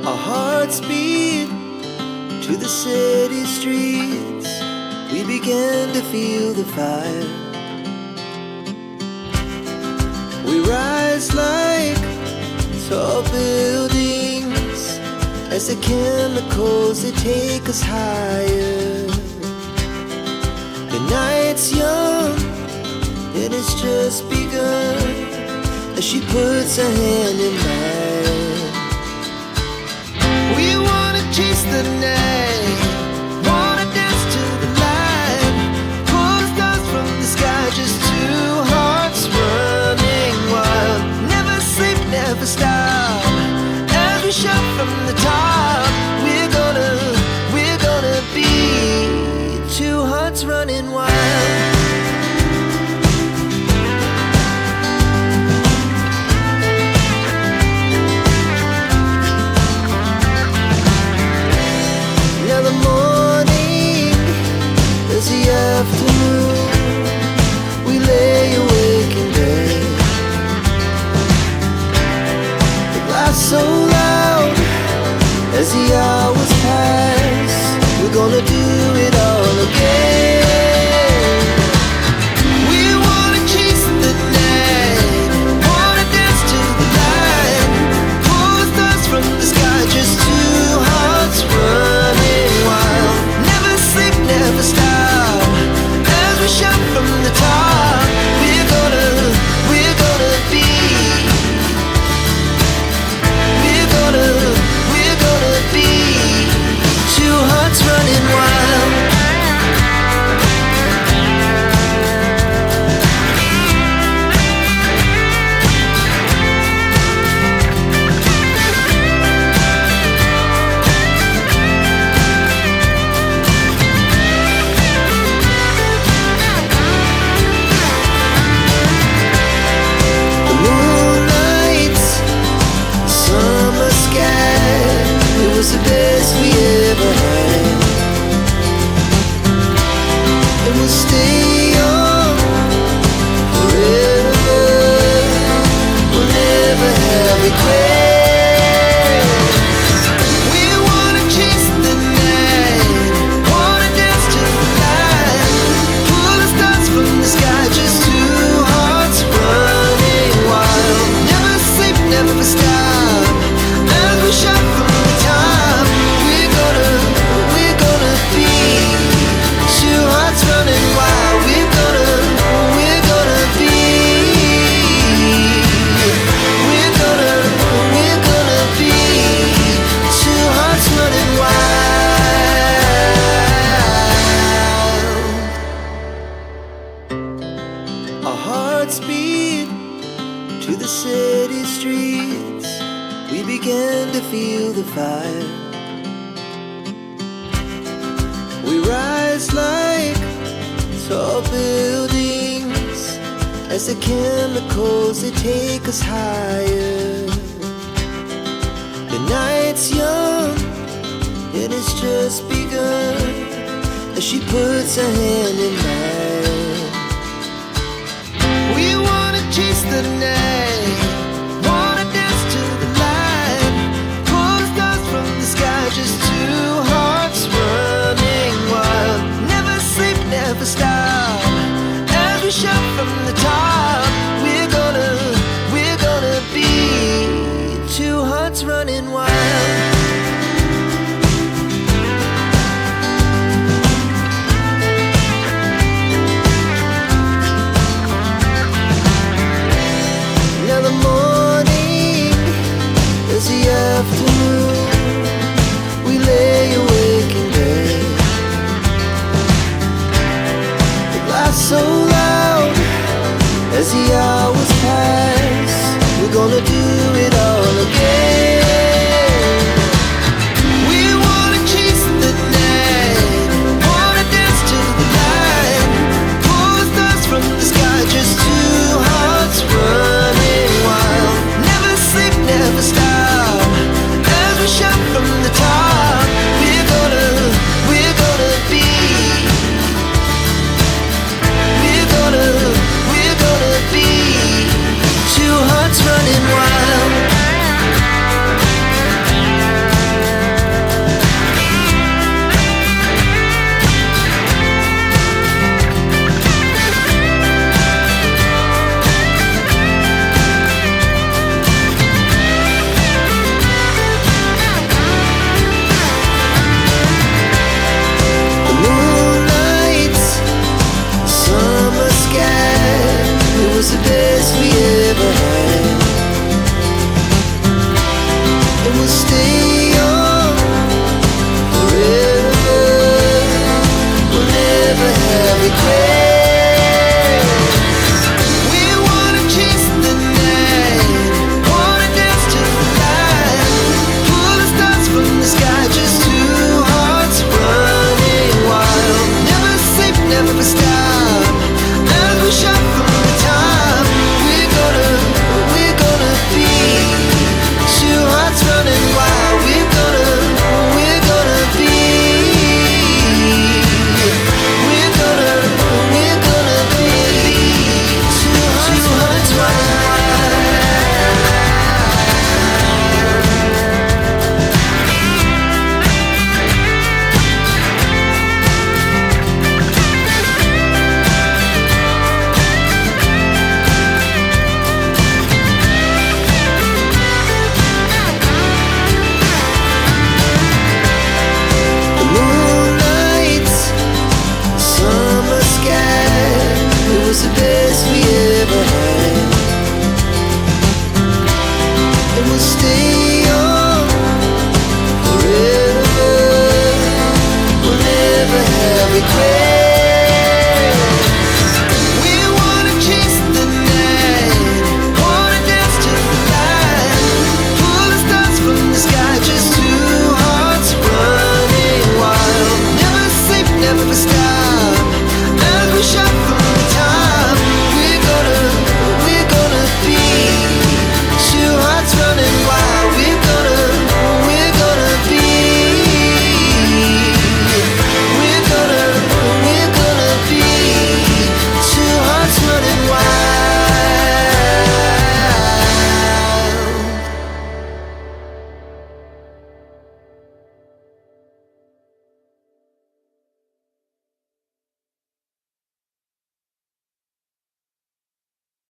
Our hearts beat to the city streets. We began to feel the fire. We rise like tall buildings as the chemicals, they take us higher. The night's young and it's just begun as she puts her hand in mine. We wanna chase the night, wanna dance to the light, pull stars from the sky, just two hearts running wild. Never sleep, never stop, as we shout from the top. We're gonna be two hearts running wild. Afternoon, we lay awake in bed. The glass so loud as the hours pass. We're gonna do it all again. We wanna chase the night, wanna dance to the light, pull stars from the sky, just two hearts running wild. Never sleep, never stop, shout from the top. We're gonna be. We're gonna be two hearts running wild. The best we ever had, and we'll stay on forever. We'll never have regrets. We wanna chase the night, wanna dance to the light, pull the stars from the sky, just two hearts running wild. Never sleep, never stop, as we shout from the top. Running wild, we're gonna be. We're gonna be two hearts running wild. Our hearts beat to the city streets. We began to feel the fire. We rise like tall buildings as the chemicals, they take us higher. The night's young and it's just begun as she puts her hand in mine. We wanna chase the night, wanna dance to the light, pull stars from the sky, just two hearts running wild. Never sleep, never stop, as we shout from the top. We're gonna be two hearts running wild. Now the morning is the afternoon. We lay awake in bed. So loud as the hours pass. We're gonna do it all again. regret.